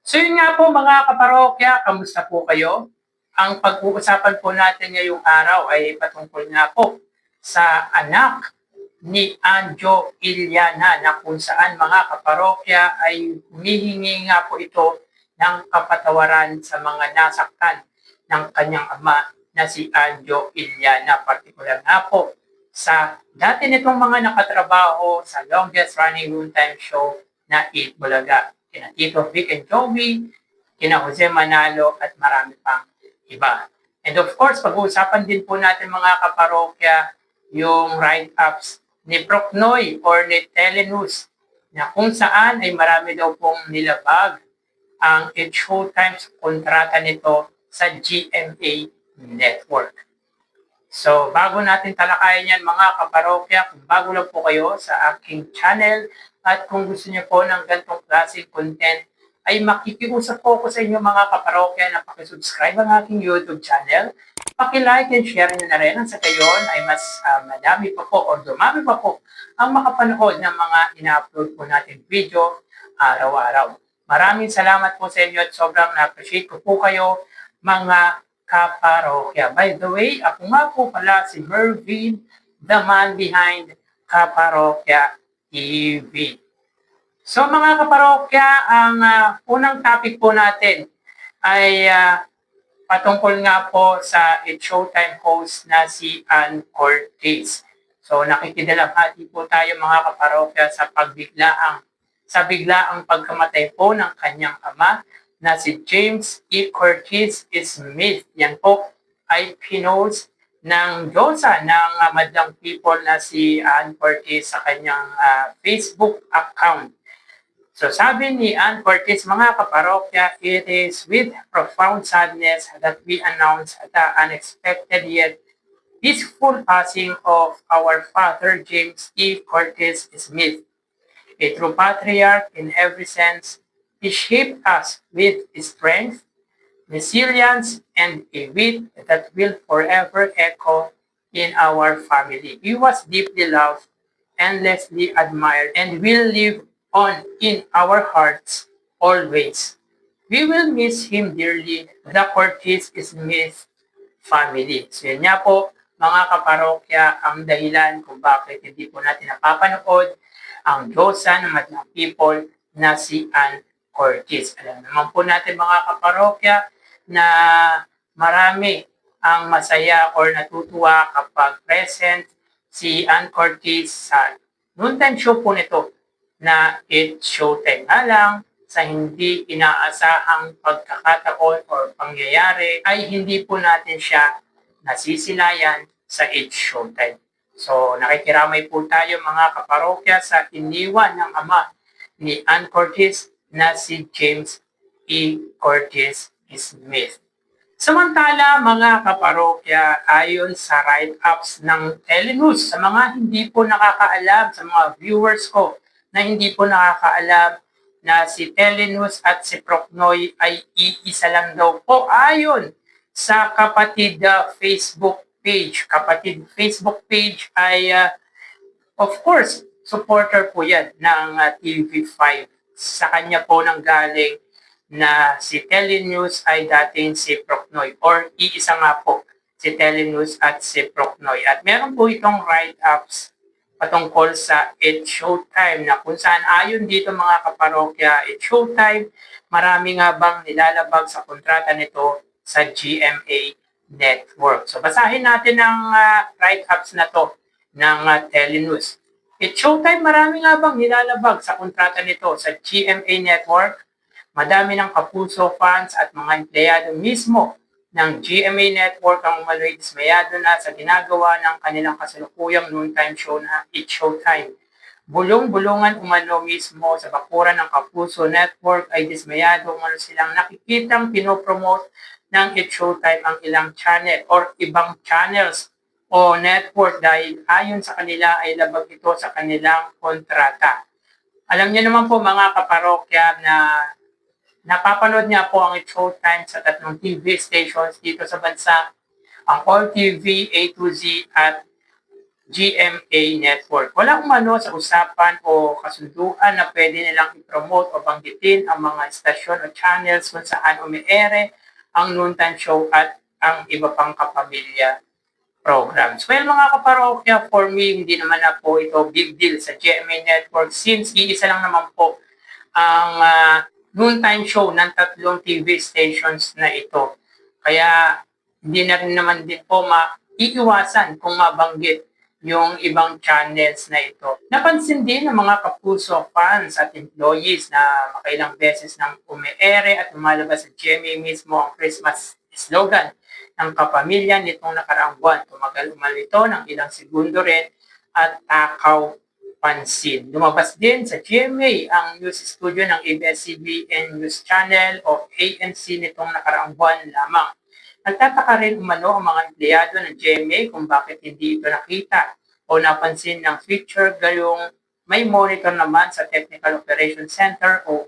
So yun nga po mga kaparokya, kamusta po kayo? Ang pag-uusapan po natin ngayong araw ay patungkol nga po sa anak ni Anjo Iliana na kung saan mga kaparokya ay humihingi nga po ito ng kapatawaran sa mga nasaktan ng kanyang ama na si Anjo Iliana. Partikular nga po sa dati nitong mga nakatrabaho sa longest running noontime show na Eat Bulaga. Kina Tito Vic and Joey, kina Jose Manalo at marami pang iba. And of course, pag-uusapan din po natin mga kaparokya yung write-ups ni Procnoy or ni Telenews na kung saan ay marami daw pong nilabag ang It Showtime's kontrata nito sa GMA Network. So, bago natin talakayan yan mga kaparokya, kung bago lang po kayo sa aking channel at kung gusto niyo po ng ganitong klaseng content, ay makikiusap po ako sa inyo mga kaparokya na pakisubscribe ang aking YouTube channel, pakilike and share nyo na rin ang sa gayon ay mas madami pa po o dumami pa po ang makapanood ng mga ina-upload po natin video araw-araw. Maraming salamat po sa inyo at sobrang na-appreciate ko po kayo mga kaparokya. By the way, ako nga po pala si Mervin, the man behind Kaparokya TV. So mga kaparokya, ang unang topic po natin ay patungkol nga po sa It Showtime host na si Ann Cortez. So nakikidalamhati po tayo mga kaparokya sa biglaang pagkamatay po ng kanyang ama na si James E. Curtis Smith. Yan po ay pinost ng Diyosa ng madlang people na si Ann Curtis sa kanyang Facebook account. So sabi ni Ann Curtis, mga kaparokya, it is with profound sadness that we announce the unexpected yet peaceful passing of our father James E. Curtis Smith. A true patriarch in every sense, he shaped us with strength, resilience, and a wit that will forever echo in our family. He was deeply loved, endlessly admired, and will live on in our hearts always. We will miss him dearly, the Curtis Smith family. So yan nga po, mga kaparokya, ang dahilan kung bakit hindi po natin napapanood ang Diyosa ng madlang people na si Ann Curtis. Alam naman po natin mga kaparokya na marami ang masaya or natutuwa kapag present si Ann Curtis sa noontime show po nito na It Showtime. Lang sa hindi inaasahang pagkakataon or pangyayari ay hindi po natin siya nasisilayan sa It Showtime. So nakikiramay po tayo mga kaparokya sa iniwan ng ama ni Ann Curtis na si James E. Curtis Smith. Samantala mga kaparokya, ayon sa write-ups ng Telenews, sa mga hindi po nakakaalam, sa mga viewers ko na hindi po nakakaalam na si Telenews at si Procnoy ay iisa lang daw po ayon sa kapatid Facebook page. Kapatid Facebook page ay of course supporter po yan ng TV5. Sa kanya po nang galing na si Telenews ay dating si Procnoy or iisa nga po si Telenews at si Procnoy. At meron po itong write-ups patungkol sa It Showtime na kung saan ayon dito mga kaparokya, It Showtime, marami nga bang nilalabag sa kontrata nito sa GMA Network. So basahin natin ang write-ups na to ng Telenews. It Showtime, marami nga bang nilalabag sa kontrata nito sa GMA Network? Madami ng kapuso fans at mga empleyado mismo ng GMA Network ang umano'y dismayado na sa ginagawa ng kanilang kasalukuyang noontime show na It Showtime. Bulong-bulungan umano mismo sa bakuran ng Kapuso Network ay dismayado umano silang nakikitang pinopromote ng It Showtime ang ilang channel or ibang channels o network dahil ayon sa kanila ay labag ito sa kanilang kontrata. Alam niyo naman po mga kaparokya na napapanood niya po ang It Showtime sa 3 TV stations dito sa bansa, ang All TV, A to Z at GMA Network. Walang umano sa usapan o kasunduan na pwede nilang i-promote o banggitin ang mga istasyon o channels kung saan umiere ang noontime show at ang iba pang kapamilya programs. Well, mga kaparokya, for me, hindi naman na po ito big deal sa GMA Network since iisa lang naman po ang noontime show ng tatlong TV stations na ito. Kaya hindi na rin naman din po maiiwasan kung mabanggit yung ibang channels na ito. Napansin din ng mga kapuso fans at employees na makailang beses nang umeere at lumalabas sa GMA mismo ang Christmas slogan ng kapamilya nitong nakaraang buwan. Tumagal umalito ng ilang segundo rin at takaw pansin. Lumabas din sa GMA ang news studio ng ABS-CBN News Channel o ANC nitong nakaraang buwan lamang. Nagtataka rin umano ang mga empleyado ng GMA kung bakit hindi ito nakita o napansin ng feature gayong may monitor naman sa Technical Operations Center o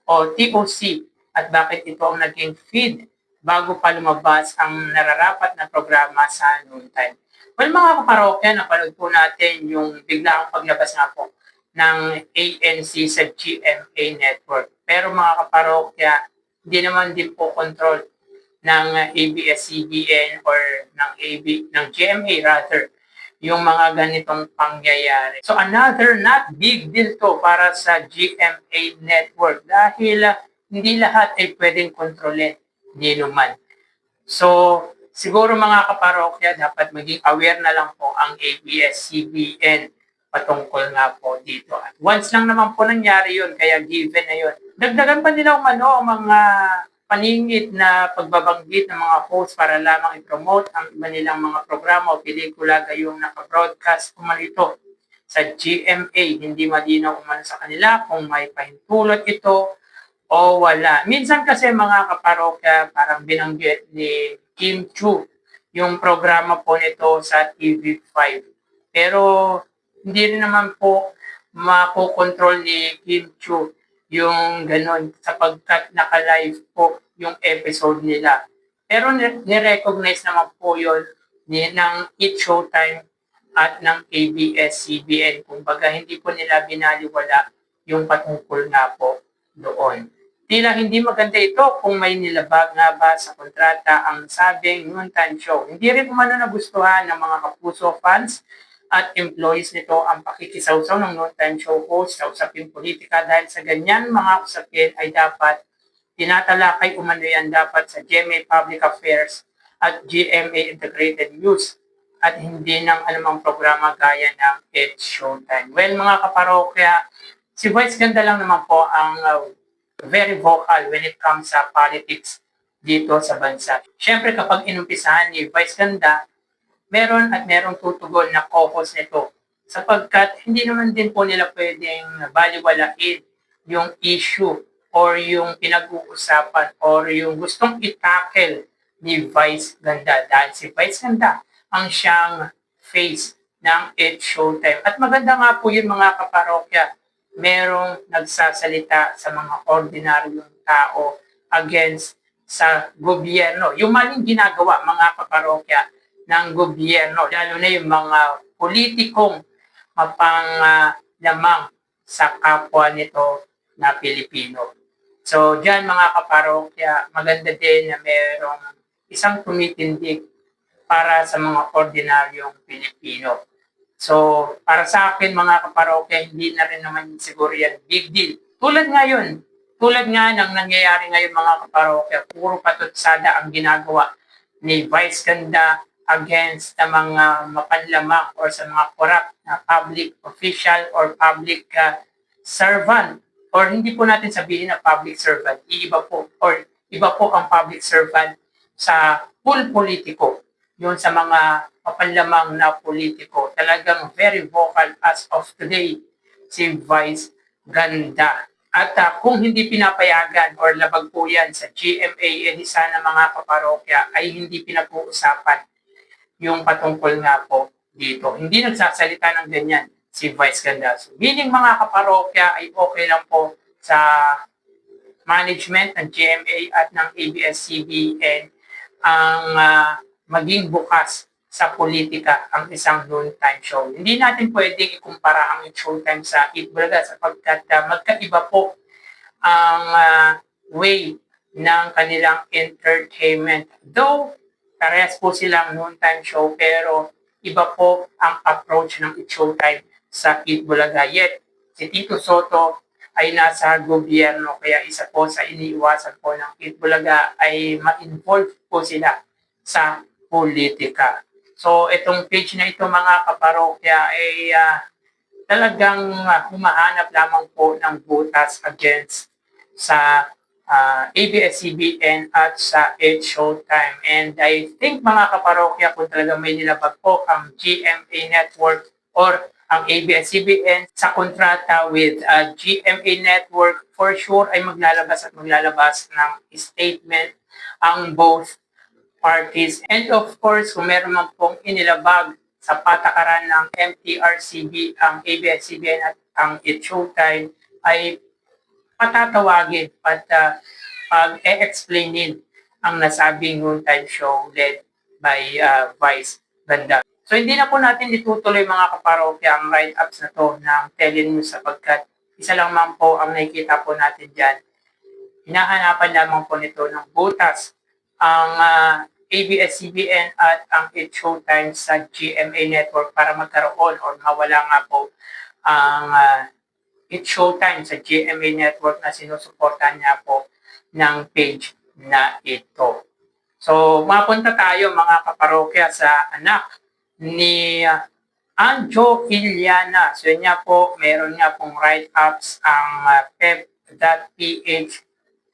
TOC at bakit ito ang naging feed bago pa lumabas ang nararapat na programa sa noontime. Well, mga kaparokya, napanood po natin yung biglaang paglabas nga po ng ANC sa GMA Network. Pero mga kaparokya, hindi naman din po control ng ABS-CBN or ng GMA rather yung mga ganitong pangyayari. So another not big deal to para sa GMA Network dahil hindi lahat ay pwedeng kontrolin ni naman. So siguro mga kaparokya, dapat maging aware na lang po ang ABS-CBN patungkol nga po dito. At once lang naman po nangyari yun, kaya given na yun. Dagdagan pa nila umano ang mga paningit na pagbabanggit ng mga host para lamang i-promote ang iba nilang mga programa o pelikula gayong naka-broadcast umano ito sa GMA. Hindi malinaw umano sa kanila kung may pahintulot ito o wala. Minsan kasi mga kaparokya, parang binanggit ni Kim Chu yung programa po nito sa TV5. Pero hindi rin naman po makokontrol ni Kim Chu yung ganon sapagkat naka-live po yung episode nila. Pero ni-recognize naman po yun ng It Showtime at ng ABS-CBN. Kumbaga hindi po nila binaliwala yung patungkol nga po doon. Tila hindi maganda ito kung may nilabag nga ba sa kontrata ang sabing noontime show. Hindi rin umano nagustuhan ng mga kapuso fans at employees nito ang pakikisawsaw ng noontime show host sa usaping politika dahil sa ganyan mga usapin ay dapat tinatalakay umano yan dapat sa GMA Public Affairs at GMA Integrated News at hindi ng anumang programa gaya ng It's Showtime. Well mga kaparokya, si Vice Ganda lang naman po ang very vocal when it comes sa politics dito sa bansa. Siyempre kapag inumpisahan ni Vice Ganda, merong tutugon na co-host nito sapagkat hindi naman din po nila pwedeng baliwalain yung issue or yung pinag-uusapan or yung gustong itackle ni Vice Ganda dahil si Vice Ganda ang siyang face ng It's Showtime. At maganda nga po yun mga kaparokya, merong nagsasalita sa mga ordinaryong tao against sa gobyerno. Yung maling ginagawa mga kaparokya ng gobyerno, lalo na yung mga politikong mapanglamang sa kapwa nito na Pilipino. So, dyan mga kaparokya, maganda din na mayroong isang tumitindig para sa mga ordinaryong Pilipino. So, para sa akin mga kaparokya, hindi na rin naman siguro yan big deal. Tulad nga ng nangyayari ngayon mga kaparokya, puro patutsada ang ginagawa ni Vice Ganda against sa mga mapanlamang or sa mga corrupt na public official or public servant. Or hindi po natin sabihin na public servant, iba po ang public servant sa full politiko. Yun sa mga mapanlamang na politiko. Talagang very vocal as of today si Vice Ganda. At kung hindi pinapayagan or labag po yan sa GMA, sana mga kaparokya ay hindi pinag-uusapan yung patungkol nga po dito. Hindi nagsasalita ng ganyan si Vice Ganda. So, meaning mga kaparokya ay okay lang po sa management ng GMA at ng ABS-CBN ang maging bukas sa politika ang isang noontime show. Hindi natin pwedeng ikumpara ang It Showtime sa Eat Bulaga sapagkat magkaiba po ang way ng kanilang entertainment. Though, parehas po silang noontime show pero iba po ang approach ng It Showtime sa Eat Bulaga. Yet, si Tito Soto ay nasa gobyerno kaya isa po sa iniiwasan po ng Eat Bulaga ay ma-involve po sila sa politika. So, itong page na ito mga kaparokya ay talagang humahanap lamang po ng butas against sa ABS-CBN at sa It Showtime. And I think mga kaparokya kung talaga may nilabag po ang GMA Network or ang ABS-CBN sa kontrata with GMA Network, for sure ay maglalabas ng statement ang both parties. And of course, kung meron man pong inilabag sa patakaran ng MTRCB, ang ABS-CBN at ang It Showtime ay patatawagin at pag-e-explainin ang nasabing noontime show led by Vice Ganda. So hindi na po natin itutuloy mga kaparokya ang write-ups na to ng Telenews sapagkat isa lang man po ang nakikita po natin dyan. Hinahanapan lamang po nito ng butas ang ABS-CBN at ang It Showtime sa GMA Network para magkaroon o mawala nga po ang It Showtime sa GMA Network na sinusuportahan niya po ng page na ito. So, mapunta tayo mga kaparokya sa anak ni Anjo Iliana. So, niya po, meron nga pong write-ups ang pep.ph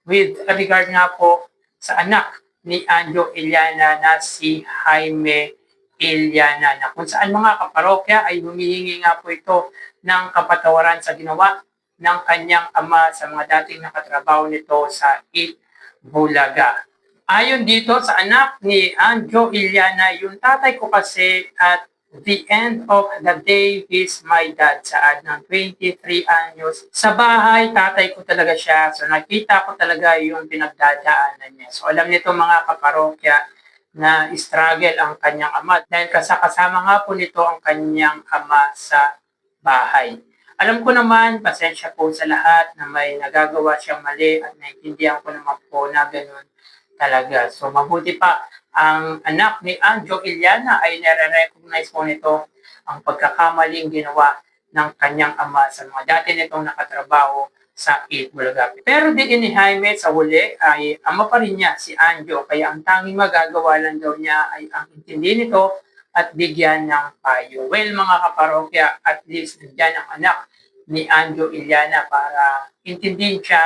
with regard nga po sa anak ni Anjo Iliana na si Jaime Iliana na kung saan mga kaparokya ay humihingi nga po ito ng kapatawaran sa ginawa ng kanyang ama sa mga dating nakatrabaho nito sa Eat Bulaga. Ayon dito sa anak ni Anjo Iliana, yung tatay ko kasi at the end of the day is my dad. Sa ng 23 anyos. Sa bahay, tatay ko talaga siya. So nakita ko talaga yung pinagdadaanan niya. So alam nito mga kaparokya na struggle ang kanyang ama dahil kasama nga po nito ang kanyang ama sa bahay. Alam ko naman, pasensya po sa lahat na may nagagawa siyang mali at naiintindihan ko naman po na ganun talaga. So mabuti pa ang anak ni Anjo Iliana ay nare-recognize po nito ang pagkakamaling ginawa ng kanyang ama sa mga dati nitong nakatrabaho sa Eat Bulaga. Pero din ni Jaime sa huli ay ama pa rin niya si Anjo kaya ang tanging magagawa lang daw niya ay ang intindi nito at bigyan ng payo. Well mga kaparokya, at least nandiyan ang anak ni Anjo Iliana para intindihin siya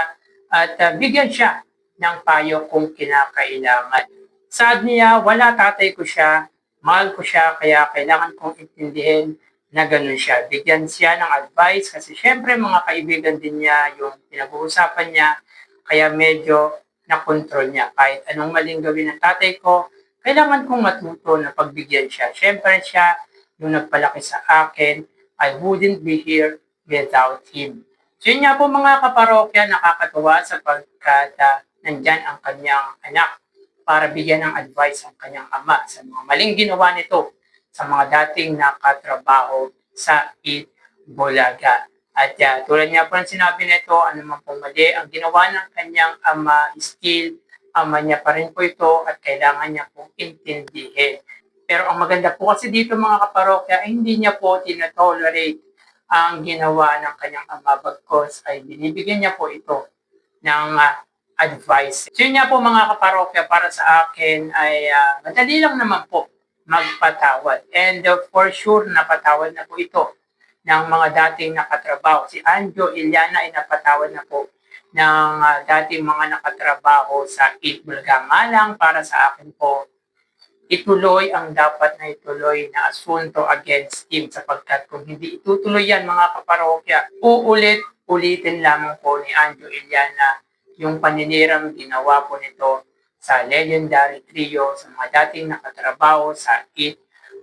at bigyan siya ng payo kung kinakailangan. Sad niya, wala tatay ko siya, mahal ko siya, kaya kailangan kong intindihin na ganun siya. Bigyan siya ng advice kasi syempre mga kaibigan din niya yung pinag-uusapan niya, kaya medyo nakontrol niya. Kahit anong maling gawin ng tatay ko, kailangan kong matuto na pagbigyan siya. Syempre siya yung nagpalaki sa akin, I wouldn't be here without him. So yun nga po mga kaparokya, nakakatuwa sapagkat nandyan ang kanyang anak para bigyan ng advice ang kanyang ama sa mga maling ginawa nito sa mga dating nakatrabaho sa Eat Bulaga. At tulad niya po ng sinabi nito, ano man pong mali ang ginawa ng kanyang ama, still ama niya pa rin po ito at kailangan niya pong intindihin. Pero ang maganda po kasi dito mga kaparokya ay hindi niya po tinatolerate ang ginawa ng kanyang ama bagkos ay binibigyan niya po ito ng advice. So yun nga po mga kaparokya, para sa akin ay madali lang naman po magpatawad. And for sure, napatawad na po ito ng mga dating nakatrabaho. Si Anjo Iliana ay napatawad na po ng dating mga nakatrabaho sa Eat Bulaga. Nga lang para sa akin po, ituloy ang dapat na ituloy na asunto against him sapagkat kung hindi itutuloy yan mga kaparokya, ulitin lamang po ni Anjo Iliana yung paninirang ginawa po nito sa legendary trio sa mga dating nakatrabaho sa Eat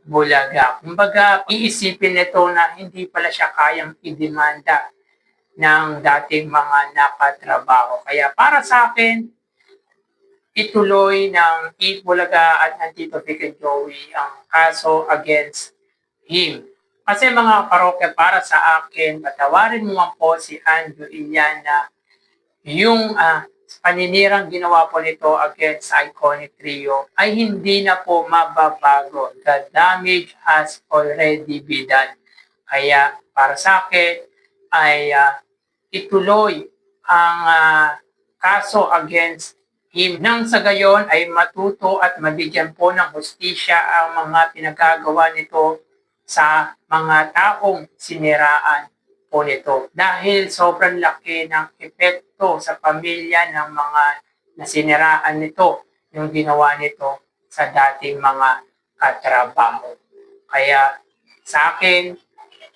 Bulaga. Kumbaga, iisipin nito na hindi pala siya kayang idemanda ng dating mga nakatrabaho. Kaya para sa akin, ituloy ng Bulaga at ng Tito Vic and Joey ang kaso against him. Kasi mga parokya, para sa akin, patawarin mo man po si Andrew Iliana, yung paninirang ginawa po nito against Iconic Trio ay hindi na po mababago. The damage has already been done. Kaya para sa akin ay ituloy ang kaso against him. Nang sa gayon ay matuto at mabigyan po ng hustisya ang mga pinagagawa nito sa mga taong siniraan po nito. Dahil sobrang laki ng epekto sa pamilya ng mga nasiniraan nito yung ginawa nito sa dating mga katrabaho. Kaya sa akin,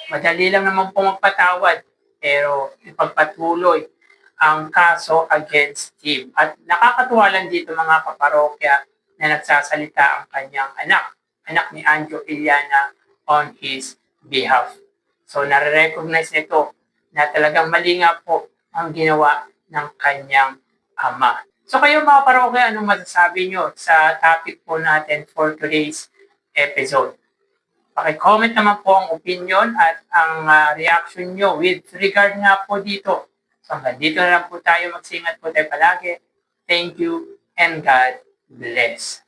madali lang naman po magpatawad, pero ipagpatuloy ang kaso against him. At nakakatuwa lang dito mga kaparokya na nagsasalita ang kanyang anak ni Andrew Iliana on his behalf. So nare-recognize nito na talagang mali nga po ang ginawa ng kanyang ama. So kayo mga parokya, anong masasabi nyo sa topic po natin for today's episode? Paki-comment naman po ang opinion at ang reaction nyo with regard nga po dito. So hanggang dito na lang po tayo. Magsingat po tayo palagi. Thank you and God bless.